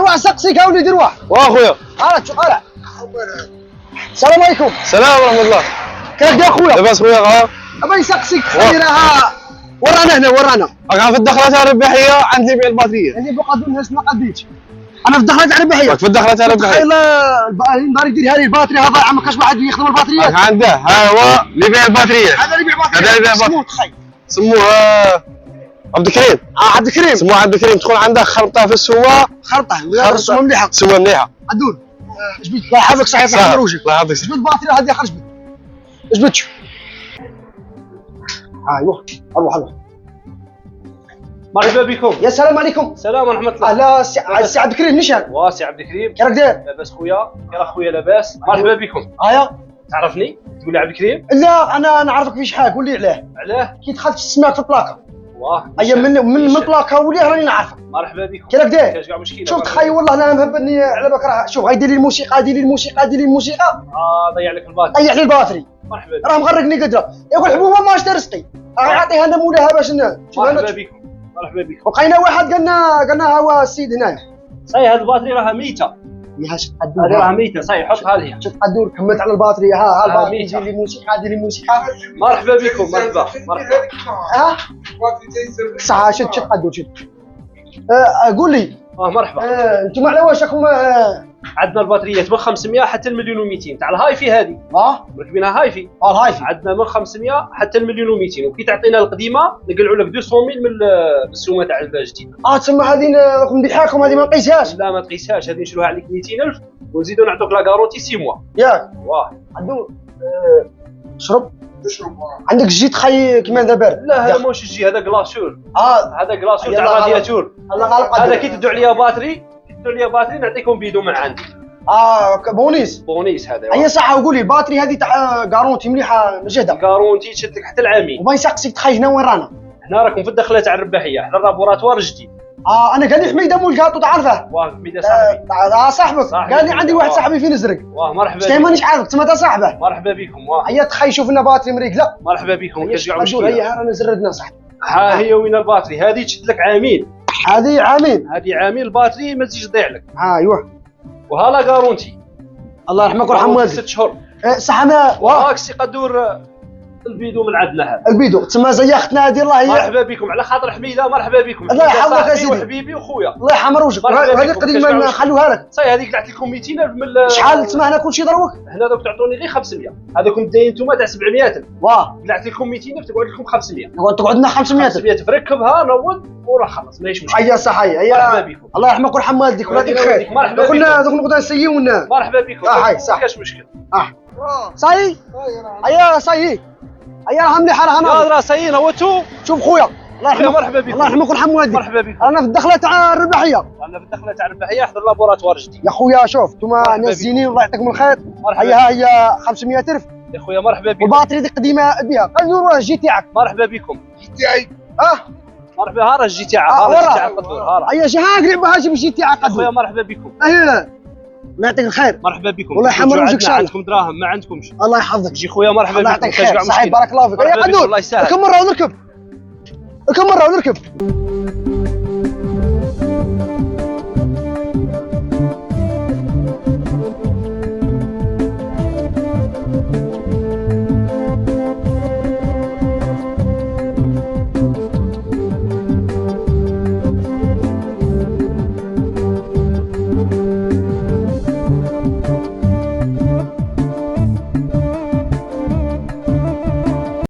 روح سقسيك يا وليدي روح. واخويا هلا شو طالع. السلام عليكم. السلام ورحمه الله. كيف يا اخويا؟ لاباس خويا غا ابغى يسقسيك خيرها. ورانا هنا ورانا. راك في الدخله تاع الرباحيه عند بيع الباتريه. اللي بقى الناس ما قديتش. انا في الدخله تاع الرباحيه. راك في الدخله تاع الرباحيه. تخيل النهار يديرها لي الباتري هذا ما كاش واحد يخدم الباتريات. راك عنده ها هو اللي يبيع الباتريه. هذا اللي يبيع باتريات. هذا اللي يبيع سموه تخيل. سموه عبد الكريم. عبد الكريم. سموه عبد الكريم. تكون عنده خرطه في السوا. خرطه سوا مليحه. سوا مليحه. عدول اش بيك الله يحفظك صحيح الله يحفظك. الله يحفظك. اش بيك الباتري هذه خرج بك. اش بيك؟ ايوه اروح. مرحبا بكم. يا سلام عليكم. السلام ورحمه الله. اهلا سي عبد الكريم نشان. واسع عبد الكريم. كي راك داير؟ لاباس خويا. كي راك خويا لاباس؟ مرحبا بكم. هيا تعرفني؟ تقول لي عبد الكريم؟ لا انا نعرفك في شحال قول لي علاه. علاه؟ كي دخلت سمعت في البلاكه. واه اي من البلاكه وليه راني نعرفك. مرحبا بكم. كي راك داير؟ كاش كاع مشكله. شوف تخيل والله انا مهبني على بالك راه شوف غيدير لي الموسيقى ضيع لك الباطل. ضيع لي الباتري. مرحبا بكم. راه مغرقني قدره يقول حبوبه ماش رزقي راه يعطيها انا مولاها باش مرحبا بكم. مرحبا بكم. وقينا واحد قالنا هو السيد هنايا صحيح هاد الباتري راها ميته. ماهاش هذه راها ميته صحيح حطها لي. شوف قدور كملت على الباتري ها الباتري ميتة. يدير لي موسيقى دير لي موسيقى. مرحبا بكم. مرحبا. ها صح شد قدور شد. قول لي مرحبا. انتم على واش راكم عندنا الباتريات من 500 حتى المليون و200 تاع الهايفي هذه. مركبينها هايفي. الهايفي عندنا من 500 حتى المليون و200 وكي تعطينا القديمه نقلعوا لك 200 من السومه تاع الجديده. تسمى هذه راكم ضحاكم هذه ما نقيسهاش. لا ما تقيسهاش هذه نشروها عليك 200000 ونزيدوا نعطوك لا غارونتي 6 موا. ياك واه عدو شرب عندك جيت خي كيما هذا بارد. لا هذا ماهوش الجي هذا كلاسور. هذا كلاسور تاع يلا رادياتور. هذا كي تدوا عليا باتري نعطيكم بيدو من عندي. بونيس هذا. هي صح وقولي الباتري هذه تاع غارونتي مليحه مجهده. غارونتي تشد لك حتى العامين. وما يسقسيك تخيل هنا وين رانا؟ هنا راكم في الدخله تاع الرباحيه حنا اللابوراتوار جديد. انا قال لي حميده مول الكاطو تعرفه؟ واه حميده صاحبي. صاحبك قال لي عندي واحد صاحبي في نزرق. واه مرحبا. شتي مانيش عارفك تسمى تا صاحبه. مرحبا بكم. واه هيا تخيل شوف لنا باتري مريقله. مرحبا بكم. كاش كاع مشكله. هيا رانا زردنا صاحبي. ها هي وين الباتري هذه تشد لك عامين. هذه عامين الباتري ما تزيدش تضيع لك. ايوه وها لا غارونتي. الله يرحمك ويرحم والديك. 6 شهور. صح انا وهاك سي قدور البيدو من عندنا هذا. البيدو تسمى زي اختنا هذه الله مرحبا بكم على خاطر حميده. مرحبا بكم. الله يحفظك يا سيدي وحبيبي وخويا. الله يحمر وجهك. هذه قديمه نخلوها لك. صاي هذيك قلعت لكم 200000 من شحال تسمى هنا كلشي دروك؟ هنا دوك تعطوني غير 500 هذوكم داين نتوما تاع 700 واه قلعت لكم 200000 تقعد لكم 500 تقعد لنا 500 ركبها نوض وراه خلص ماهيش مشكل. هيا صح هيا مرحبا بكم. الله يرحمك ويرحم والديك ويعطيك خير. مرحبا بكم. دوك نقعدوا نسيونا. مرحبا بكم. هاي صح ما كاش مشكل. صاي هيا صاي هيا راه مليحه راه صايين هوتو. شوف خويا الله يرحمك. مرحبا بكم. الله يرحمك ويرحم والديك. مرحبا بكم. رانا في الدخله تاع الرباحيه. رانا في الدخله تاع الرباحيه حضر لابوراتوار جديد. يا خويا شوف نتوما ناس زينين الله يعطيكم الخير. هيا 500000 يا خويا مرحبا بكم. والباتري دي قديمه بها قدور الجي تاعك. مرحبا بكم. الجي تاعي مرحبا ها راه الجي تاعك. ها راه الجي تاع القدور. ها راه هيا شحال قريب جيب الجي تاعك يا خويا مرحبا بكم. هيا الله يعطيك الخير. مرحبا بكم. والله يحمر وجهك شاء عندكم دراهم ما عندكمش. الله يحفظك. جي خويا مرحبا بكم. الله يعطيك الخير صحيح بارك الله فيك. يا قدور الله يسهل. كم مره ونركب